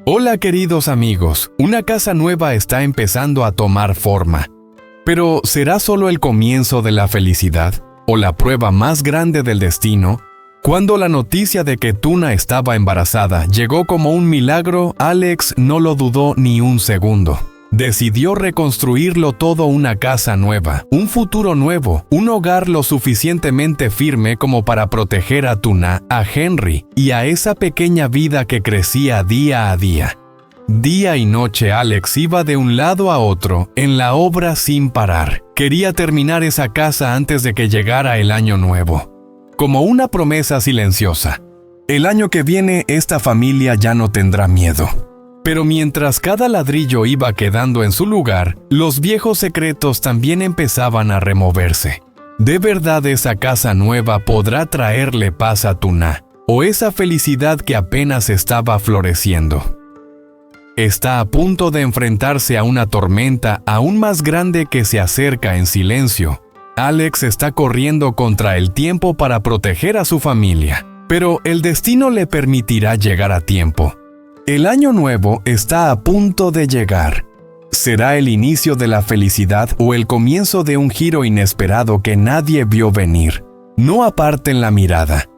Hola queridos amigos, una casa nueva está empezando a tomar forma. Pero ¿será solo el comienzo de la felicidad o la prueba más grande del destino? Cuando la noticia de que Tuna estaba embarazada llegó como un milagro, Alex no lo dudó ni un segundo. Decidió reconstruirlo todo, una casa nueva, un futuro nuevo, un hogar lo suficientemente firme como para proteger a Tuna, a Henry y a esa pequeña vida que crecía día a día. Día y noche Alex iba de un lado a otro en la obra sin parar. Quería terminar esa casa antes de que llegara el año nuevo. Como una promesa silenciosa. El año que viene esta familia ya no tendrá miedo. Pero mientras cada ladrillo iba quedando en su lugar, los viejos secretos también empezaban a removerse. ¿De verdad esa casa nueva podrá traerle paz a Tuna? ¿O esa felicidad que apenas estaba floreciendo? Está a punto de enfrentarse a una tormenta aún más grande que se acerca en silencio. Alex está corriendo contra el tiempo para proteger a su familia, pero el destino le permitirá llegar a tiempo. El año nuevo está a punto de llegar. ¿Será el inicio de la felicidad o el comienzo de un giro inesperado que nadie vio venir? No aparten la mirada,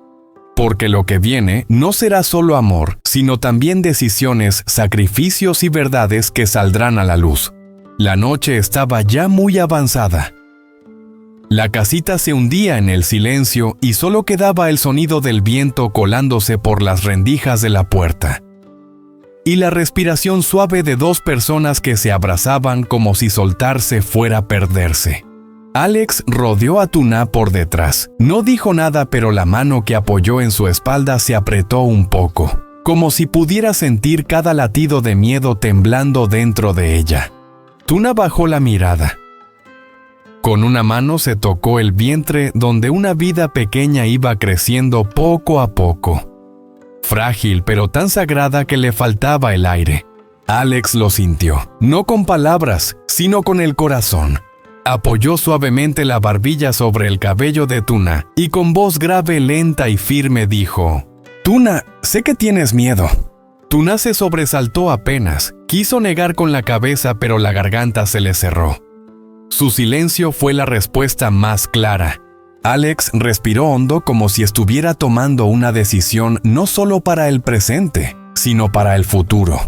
porque lo que viene no será solo amor, sino también decisiones, sacrificios y verdades que saldrán a la luz. La noche estaba ya muy avanzada. La casita se hundía en el silencio y solo quedaba el sonido del viento colándose por las rendijas de la puerta. Y la respiración suave de dos personas que se abrazaban como si soltarse fuera a perderse. Alex rodeó a Tuna por detrás. No dijo nada, pero la mano que apoyó en su espalda se apretó un poco, como si pudiera sentir cada latido de miedo temblando dentro de ella. Tuna bajó la mirada. Con una mano se tocó el vientre donde una vida pequeña iba creciendo poco a poco. Frágil pero tan sagrada que le faltaba el aire. Alex lo sintió, no con palabras, sino con el corazón. Apoyó suavemente la barbilla sobre el cabello de Tuna y con voz grave, lenta y firme dijo: «Tuna, sé que tienes miedo». Tuna se sobresaltó apenas, quiso negar con la cabeza, pero la garganta se le cerró. Su silencio fue la respuesta más clara. Alex respiró hondo como si estuviera tomando una decisión no solo para el presente, sino para el futuro.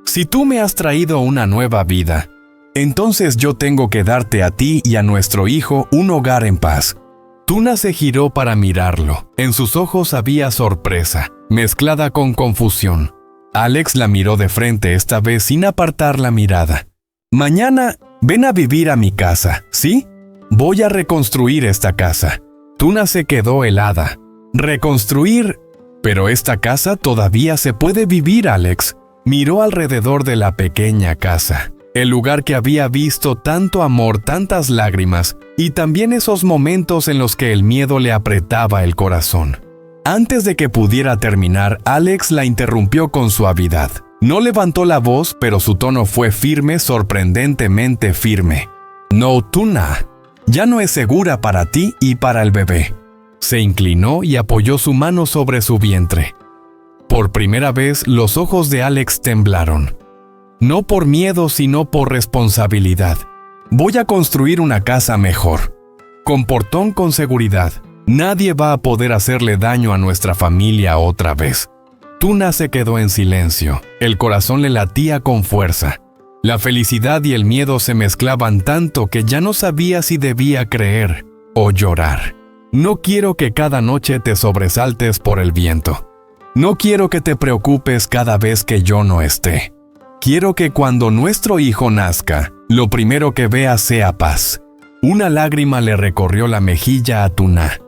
Si tú me has traído una nueva vida, entonces yo tengo que darte a ti y a nuestro hijo un hogar en paz. Tuna se giró para mirarlo. En sus ojos había sorpresa, mezclada con confusión. Alex la miró de frente, esta vez sin apartar la mirada. «Mañana ven a vivir a mi casa, ¿sí? Voy a reconstruir esta casa». Tuna se quedó helada. ¿Reconstruir? Pero esta casa todavía se puede vivir, Alex. Miró alrededor de la pequeña casa. El lugar que había visto tanto amor, tantas lágrimas, y también esos momentos en los que el miedo le apretaba el corazón. Antes de que pudiera terminar, Alex la interrumpió con suavidad. No levantó la voz, pero su tono fue firme, sorprendentemente firme. «No, Tuna. Ya no es segura para ti y para el bebé». Se inclinó y apoyó su mano sobre su vientre. Por primera vez, los ojos de Alex temblaron. No por miedo, sino por responsabilidad. «Voy a construir una casa mejor, con portón con seguridad. Nadie va a poder hacerle daño a nuestra familia otra vez». Tuna se quedó en silencio. El corazón le latía con fuerza. La felicidad y el miedo se mezclaban tanto que ya no sabía si debía creer o llorar. «No quiero que cada noche te sobresaltes por el viento. No quiero que te preocupes cada vez que yo no esté. Quiero que cuando nuestro hijo nazca, lo primero que vea sea paz». Una lágrima le recorrió la mejilla a Tuna.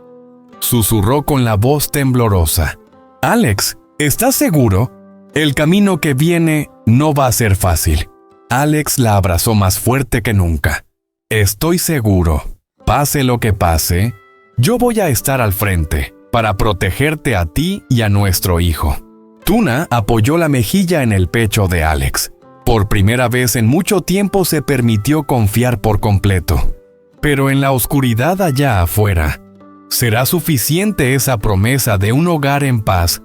Susurró con la voz temblorosa: «Alex, ¿estás seguro? El camino que viene no va a ser fácil». Alex la abrazó más fuerte que nunca. «Estoy seguro. Pase lo que pase, yo voy a estar al frente para protegerte a ti y a nuestro hijo». Tuna apoyó la mejilla en el pecho de Alex. Por primera vez en mucho tiempo se permitió confiar por completo. Pero en la oscuridad allá afuera, ¿será suficiente esa promesa de un hogar en paz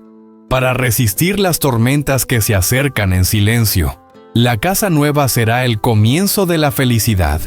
para resistir las tormentas que se acercan en silencio. La casa nueva será el comienzo de la felicidad,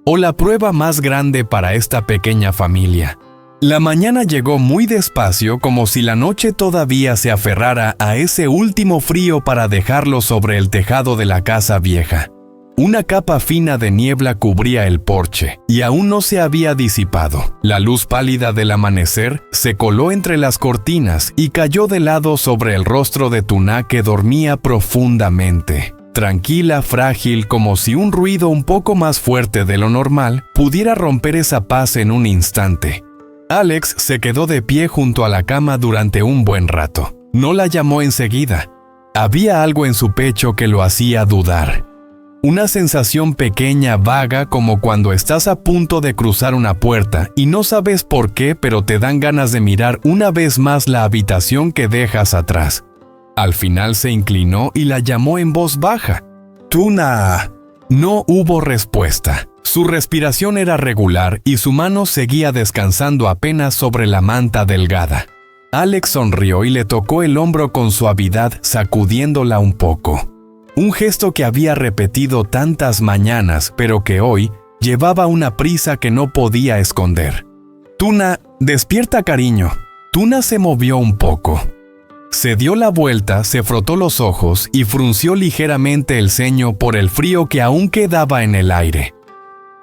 o la prueba más grande para esta pequeña familia. La mañana llegó muy despacio, como si la noche todavía se aferrara a ese último frío para dejarlo sobre el tejado de la casa vieja. Una capa fina de niebla cubría el porche, y aún no se había disipado. La luz pálida del amanecer se coló entre las cortinas y cayó de lado sobre el rostro de Tuná, que dormía profundamente. Tranquila, frágil, como si un ruido un poco más fuerte de lo normal pudiera romper esa paz en un instante. Alex se quedó de pie junto a la cama durante un buen rato. No la llamó enseguida. Había algo en su pecho que lo hacía dudar. Una sensación pequeña, vaga, como cuando estás a punto de cruzar una puerta y no sabes por qué, pero te dan ganas de mirar una vez más la habitación que dejas atrás. Al final se inclinó y la llamó en voz baja. «Tuna». No hubo respuesta. Su respiración era regular y su mano seguía descansando apenas sobre la manta delgada. Alex sonrió y le tocó el hombro con suavidad, sacudiéndola un poco. Un gesto que había repetido tantas mañanas, pero que hoy llevaba una prisa que no podía esconder. «Tuna, despierta, cariño». Tuna se movió un poco. Se dio la vuelta, se frotó los ojos y frunció ligeramente el ceño por el frío que aún quedaba en el aire.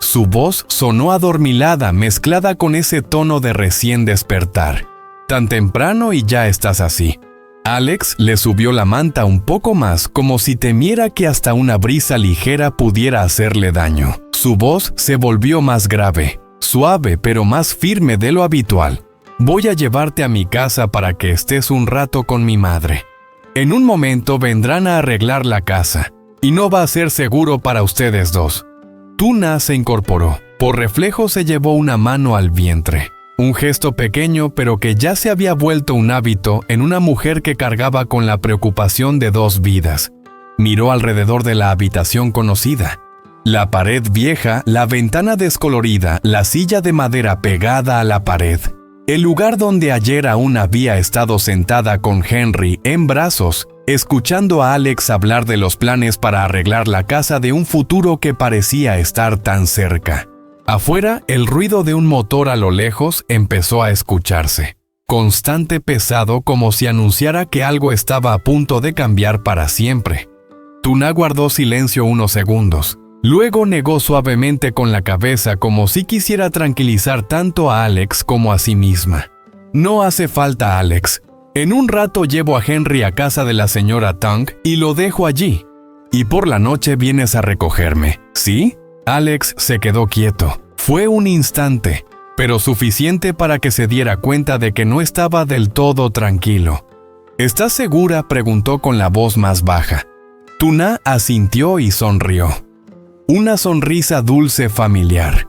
Su voz sonó adormilada, mezclada con ese tono de recién despertar. «Tan temprano y ya estás así». Alex le subió la manta un poco más, como si temiera que hasta una brisa ligera pudiera hacerle daño. Su voz se volvió más grave, suave pero más firme de lo habitual. «Voy a llevarte a mi casa para que estés un rato con mi madre. En un momento vendrán a arreglar la casa, y no va a ser seguro para ustedes dos». Tuna se incorporó. Por reflejo se llevó una mano al vientre. Un gesto pequeño, pero que ya se había vuelto un hábito en una mujer que cargaba con la preocupación de dos vidas. Miró alrededor de la habitación conocida. La pared vieja, la ventana descolorida, la silla de madera pegada a la pared. El lugar donde ayer aún había estado sentada con Henry en brazos, escuchando a Alex hablar de los planes para arreglar la casa de un futuro que parecía estar tan cerca. Afuera, el ruido de un motor a lo lejos empezó a escucharse. Constante, pesado, como si anunciara que algo estaba a punto de cambiar para siempre. Tuna guardó silencio unos segundos. Luego negó suavemente con la cabeza, como si quisiera tranquilizar tanto a Alex como a sí misma. «No hace falta, Alex. En un rato llevo a Henry a casa de la señora Tong y lo dejo allí. Y por la noche vienes a recogerme, ¿sí?» Alex se quedó quieto. Fue un instante, pero suficiente para que se diera cuenta de que no estaba del todo tranquilo. «¿Estás segura?», preguntó con la voz más baja. Tuna asintió y sonrió. Una sonrisa dulce, familiar.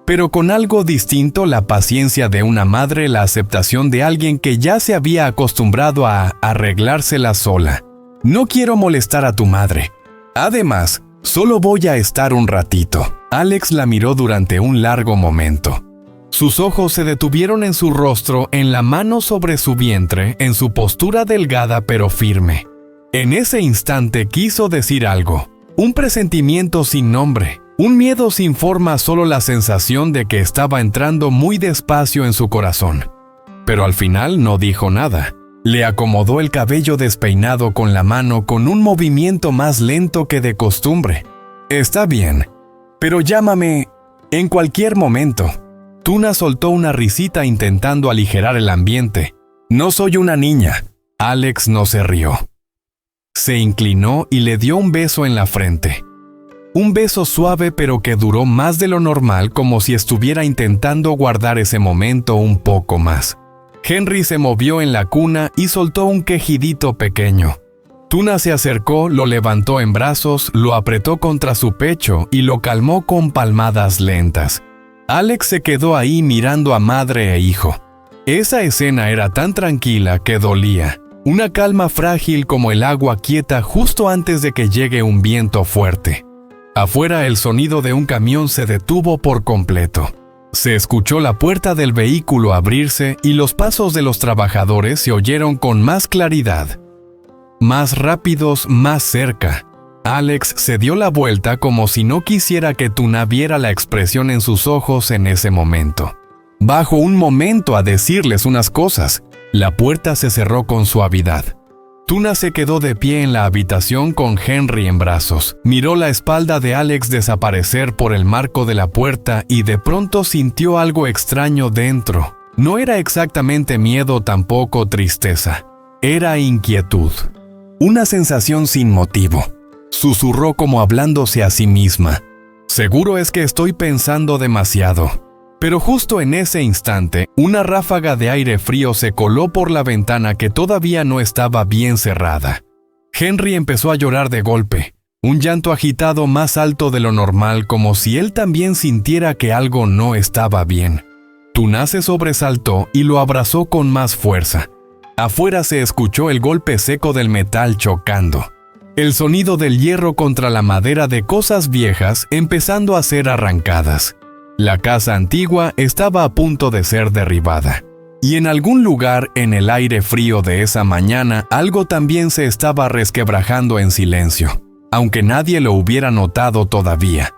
Pero con algo distinto: la paciencia de una madre, la aceptación de alguien que ya se había acostumbrado a arreglársela sola. «No quiero molestar a tu madre. Además, solo voy a estar un ratito». Alex la miró durante un largo momento. Sus ojos se detuvieron en su rostro, en la mano sobre su vientre, en su postura delgada pero firme. En ese instante quiso decir algo. Un presentimiento sin nombre. Un miedo sin forma, solo la sensación de que estaba entrando muy despacio en su corazón. Pero al final no dijo nada. Le acomodó el cabello despeinado con la mano con un movimiento más lento que de costumbre. «Está bien, pero llámame en cualquier momento». Tuna soltó una risita intentando aligerar el ambiente. «No soy una niña». Alex no se rió. Se inclinó y le dio un beso en la frente. Un beso suave pero que duró más de lo normal, como si estuviera intentando guardar ese momento un poco más. Henry se movió en la cuna y soltó un quejidito pequeño. Tuna se acercó, lo levantó en brazos, lo apretó contra su pecho y lo calmó con palmadas lentas. Alex se quedó ahí mirando a madre e hijo. Esa escena era tan tranquila que dolía. Una calma frágil como el agua quieta justo antes de que llegue un viento fuerte. Afuera, el sonido de un camión se detuvo por completo. Se escuchó la puerta del vehículo abrirse y los pasos de los trabajadores se oyeron con más claridad. Más rápidos, más cerca. Alex se dio la vuelta como si no quisiera que Tuna viera la expresión en sus ojos en ese momento. Bajó un momento a decirles unas cosas. La puerta se cerró con suavidad. Tuna se quedó de pie en la habitación con Henry en brazos. Miró la espalda de Alex desaparecer por el marco de la puerta y de pronto sintió algo extraño dentro. No era exactamente miedo, tampoco tristeza. Era inquietud. Una sensación sin motivo. Susurró como hablándose a sí misma. Seguro es que estoy pensando demasiado. Pero justo en ese instante, una ráfaga de aire frío se coló por la ventana que todavía no estaba bien cerrada. Henry empezó a llorar de golpe, un llanto agitado más alto de lo normal, como si él también sintiera que algo no estaba bien. Tuna se sobresaltó y lo abrazó con más fuerza. Afuera se escuchó el golpe seco del metal chocando. El sonido del hierro contra la madera de cosas viejas empezando a ser arrancadas. La casa antigua estaba a punto de ser derribada. Y en algún lugar en el aire frío de esa mañana, algo también se estaba resquebrajando en silencio, aunque nadie lo hubiera notado todavía.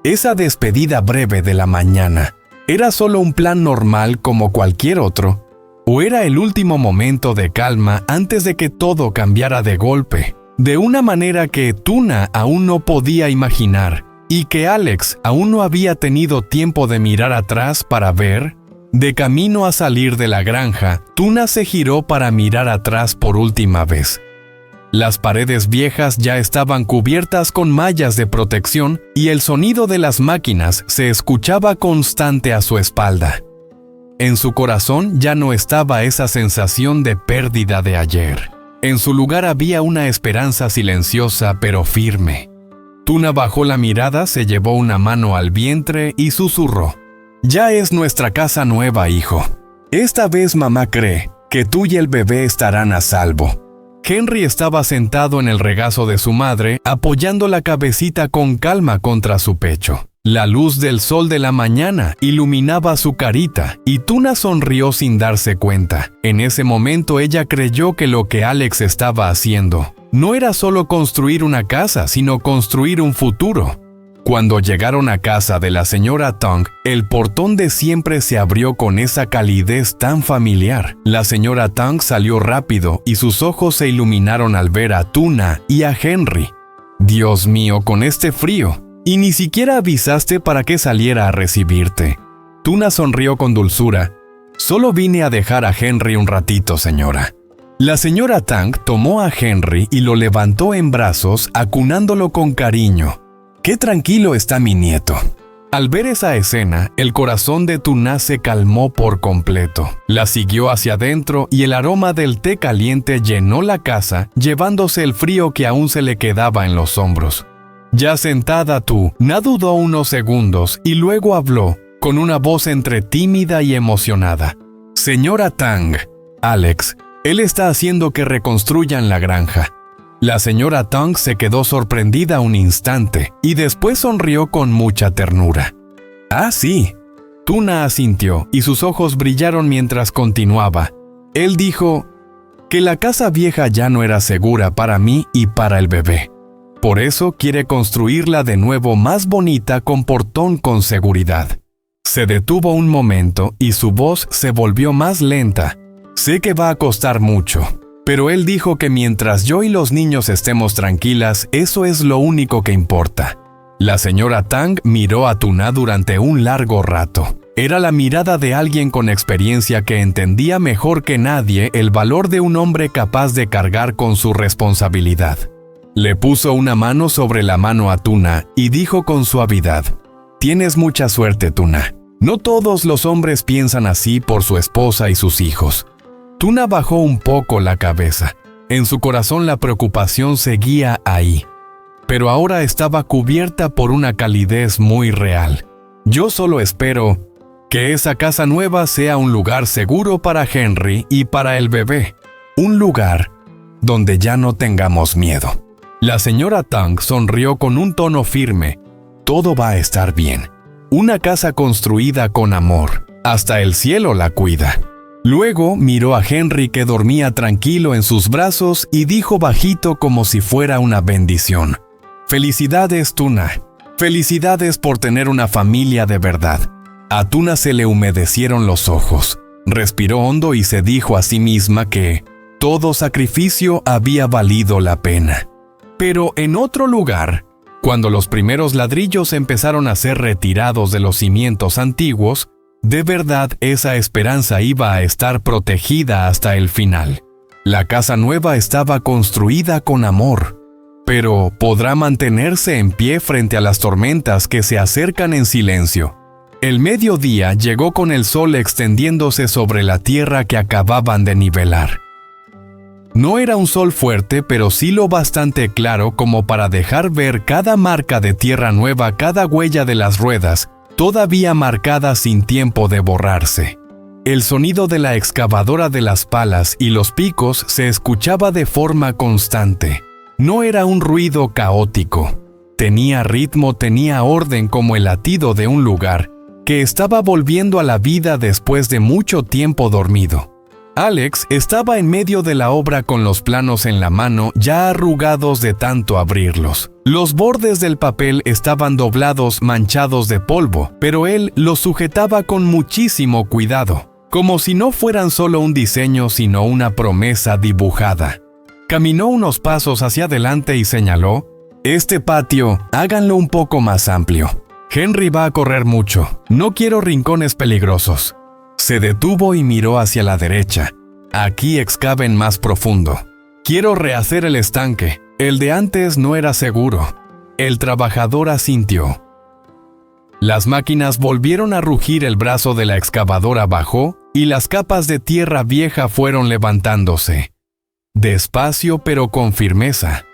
Esa despedida breve de la mañana, ¿era solo un plan normal como cualquier otro? ¿O era el último momento de calma antes de que todo cambiara de golpe? De una manera que Tuna aún no podía imaginar, y que Alex aún no había tenido tiempo de mirar atrás para ver. De camino a salir de la granja, Tuna se giró para mirar atrás por última vez. Las paredes viejas ya estaban cubiertas con mallas de protección y el sonido de las máquinas se escuchaba constante a su espalda. En su corazón ya no estaba esa sensación de pérdida de ayer. En su lugar había una esperanza silenciosa pero firme. Tuna bajó la mirada, se llevó una mano al vientre y susurró: «Ya es nuestra casa nueva, hijo. Esta vez mamá cree que tú y el bebé estarán a salvo». Henry estaba sentado en el regazo de su madre, apoyando la cabecita con calma contra su pecho. La luz del sol de la mañana iluminaba su carita y Tuna sonrió sin darse cuenta. En ese momento ella creyó que lo que Alex estaba haciendo no era solo construir una casa, sino construir un futuro. Cuando llegaron a casa de la señora Tong, el portón de siempre se abrió con esa calidez tan familiar. La señora Tong salió rápido y sus ojos se iluminaron al ver a Tuna y a Henry. «Dios mío, con este frío. Y ni siquiera avisaste para que saliera a recibirte». Tuna sonrió con dulzura. «Solo vine a dejar a Henry un ratito, señora». La señora Tang tomó a Henry y lo levantó en brazos, acunándolo con cariño. «Qué tranquilo está mi nieto». Al ver esa escena, el corazón de Tuna se calmó por completo. La siguió hacia adentro y el aroma del té caliente llenó la casa, llevándose el frío que aún se le quedaba en los hombros. Ya sentada Tuna dudó unos segundos y luego habló, con una voz entre tímida y emocionada. «Señora Tang, Alex, él está haciendo que reconstruyan la granja». La señora Tang se quedó sorprendida un instante y después sonrió con mucha ternura. «Ah, sí». Tuna asintió y sus ojos brillaron mientras continuaba. Él dijo que la casa vieja ya no era segura para mí y para el bebé. Por eso quiere construirla de nuevo más bonita con portón con seguridad. Se detuvo un momento y su voz se volvió más lenta. «Sé que va a costar mucho, pero él dijo que mientras yo y los niños estemos tranquilas, eso es lo único que importa». La señora Tang miró a Tuna durante un largo rato. Era la mirada de alguien con experiencia que entendía mejor que nadie el valor de un hombre capaz de cargar con su responsabilidad. Le puso una mano sobre la mano a Tuna y dijo con suavidad: «Tienes mucha suerte, Tuna. No todos los hombres piensan así por su esposa y sus hijos». Tuna bajó un poco la cabeza. En su corazón la preocupación seguía ahí, pero ahora estaba cubierta por una calidez muy real. «Yo solo espero que esa casa nueva sea un lugar seguro para Henry y para el bebé. Un lugar donde ya no tengamos miedo». La señora Tang sonrió con un tono firme. «Todo va a estar bien». una casa construida con amor. Hasta el cielo la cuida. Luego miró a Henry, que dormía tranquilo en sus brazos, y dijo bajito como si fuera una bendición: «Felicidades, Tuna. Felicidades por tener una familia de verdad». A Tuna se le humedecieron los ojos. Respiró hondo y se dijo a sí misma que todo sacrificio había valido la pena. Pero en otro lugar, cuando los primeros ladrillos empezaron a ser retirados de los cimientos antiguos, de verdad esa esperanza iba a estar protegida hasta el final. La casa nueva estaba construida con amor, pero ¿podrá mantenerse en pie frente a las tormentas que se acercan en silencio? El mediodía llegó con el sol extendiéndose sobre la tierra que acababan de nivelar. No era un sol fuerte, pero sí lo bastante claro como para dejar ver cada marca de tierra nueva, cada huella de las ruedas, todavía marcada sin tiempo de borrarse. El sonido de la excavadora de las palas y los picos se escuchaba de forma constante. No era un ruido caótico. Tenía ritmo, tenía orden, como el latido de un lugar que estaba volviendo a la vida después de mucho tiempo dormido. Alex estaba en medio de la obra con los planos en la mano, ya arrugados de tanto abrirlos. Los bordes del papel estaban doblados, manchados de polvo, pero él los sujetaba con muchísimo cuidado, como si no fueran solo un diseño, sino una promesa dibujada. Caminó unos pasos hacia adelante y señaló: «Este patio, háganlo un poco más amplio. Henry va a correr mucho. No quiero rincones peligrosos». Se detuvo y miró hacia la derecha. «Aquí excaven más profundo. Quiero rehacer el estanque. El de antes no era seguro». El trabajador asintió. Las máquinas volvieron a rugir, el brazo de la excavadora bajó y las capas de tierra vieja fueron levantándose. Despacio pero con firmeza,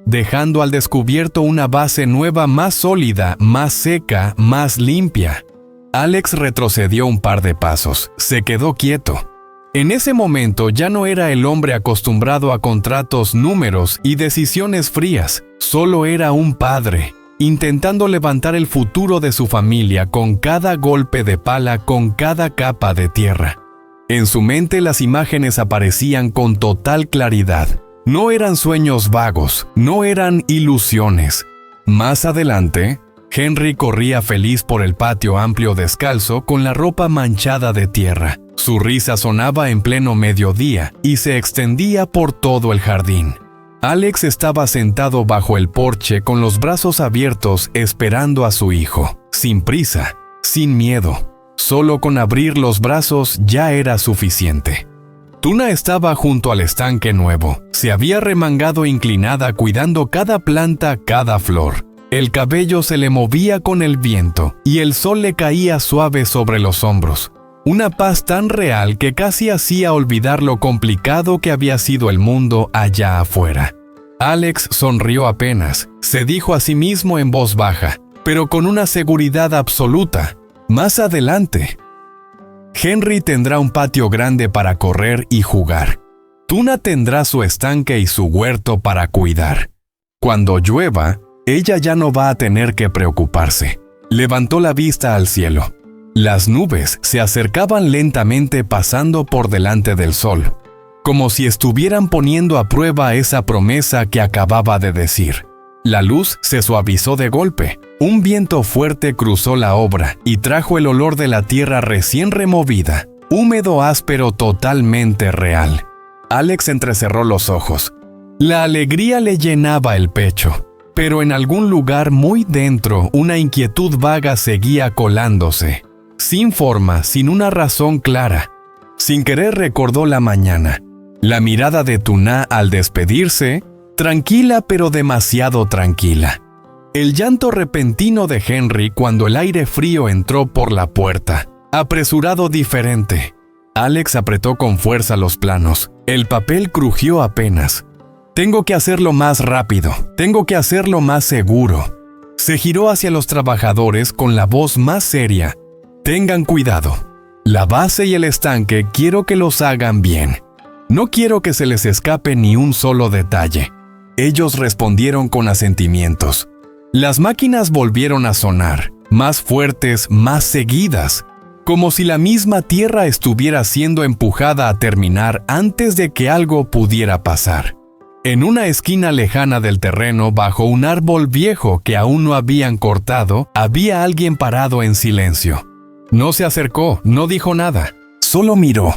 dejando al descubierto una base nueva, más sólida, más seca, más limpia. Alex retrocedió un par de pasos. Se quedó quieto. En ese momento ya no era el hombre acostumbrado a contratos, números y decisiones frías. Solo era un padre, intentando levantar el futuro de su familia con cada golpe de pala, con cada capa de tierra. En su mente las imágenes aparecían con total claridad. No eran sueños vagos, no eran ilusiones. Más adelante, Henry corría feliz por el patio amplio, descalzo, con la ropa manchada de tierra. Su risa sonaba en pleno mediodía y se extendía por todo el jardín. Alex estaba sentado bajo el porche con los brazos abiertos, esperando a su hijo, sin prisa, sin miedo. Solo con abrir los brazos ya era suficiente. Tuna estaba junto al estanque nuevo. Se había remangado inclinada, cuidando cada planta, cada flor. El cabello se le movía con el viento y el sol le caía suave sobre los hombros. Una paz tan real que casi hacía olvidar lo complicado que había sido el mundo allá afuera. Alex sonrió apenas. Se dijo a sí mismo en voz baja, pero con una seguridad absoluta: más adelante, Henry tendrá un patio grande para correr y jugar. Tuna tendrá su estanque y su huerto para cuidar. Cuando llueva, ella ya no va a tener que preocuparse. Levantó la vista al cielo. Las nubes se acercaban lentamente, pasando por delante del sol, como si estuvieran poniendo a prueba esa promesa que acababa de decir. La luz se suavizó de golpe. Un viento fuerte cruzó la obra y trajo el olor de la tierra recién removida, húmedo, áspero, totalmente real. Alex entrecerró los ojos. La alegría le llenaba el pecho, pero en algún lugar muy dentro una inquietud vaga seguía colándose. Sin forma, sin una razón clara. Sin querer recordó la mañana. La mirada de Tuna al despedirse, tranquila pero demasiado tranquila. El llanto repentino de Henry cuando el aire frío entró por la puerta, apresurado, diferente. Alex apretó con fuerza los planos. El papel crujió apenas. Tengo que hacerlo más rápido, tengo que hacerlo más seguro. Se giró hacia los trabajadores con la voz más seria. Tengan cuidado. La base y el estanque quiero que los hagan bien. No quiero que se les escape ni un solo detalle. Ellos respondieron con asentimientos. Las máquinas volvieron a sonar. más fuertes, más seguidas, como si la misma tierra estuviera siendo empujada a terminar antes de que algo pudiera pasar. En una esquina lejana del terreno, bajo un árbol viejo que aún no habían cortado, había alguien parado en silencio. No se acercó, no dijo nada, solo miró,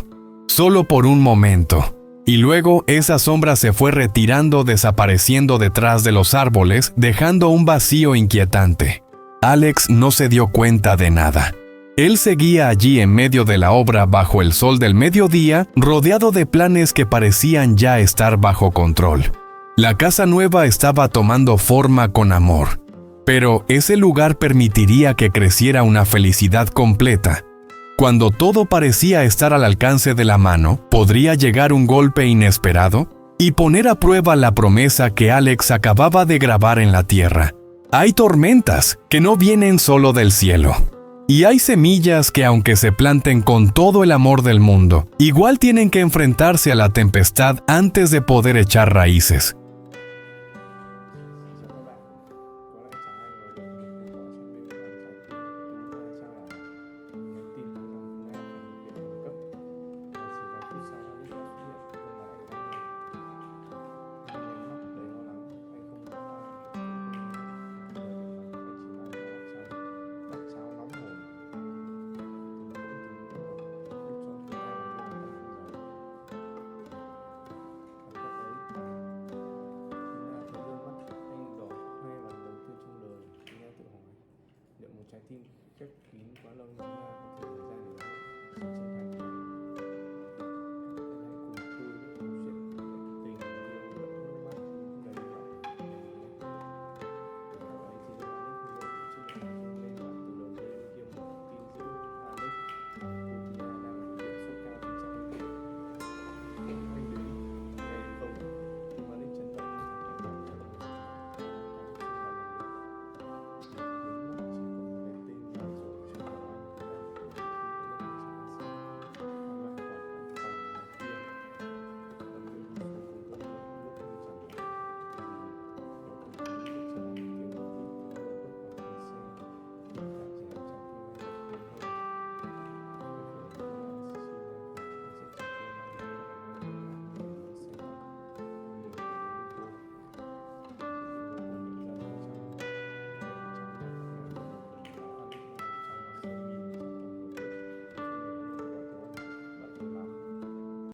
solo por un momento. Y luego esa sombra se fue retirando, desapareciendo detrás de los árboles, dejando un vacío inquietante. Alex no se dio cuenta de nada. Él seguía allí en medio de la obra bajo el sol del mediodía, rodeado de planes que parecían ya estar bajo control. La casa nueva estaba tomando forma con amor, pero ese lugar permitiría que creciera una felicidad completa. Cuando todo parecía estar al alcance de la mano, podría llegar un golpe inesperado y poner a prueba la promesa que Alex acababa de grabar en la tierra. Hay tormentas que no vienen solo del cielo. Y hay semillas que, aunque se planten con todo el amor del mundo, igual tienen que enfrentarse a la tempestad antes de poder echar raíces. Trái tim khép kín quá lâu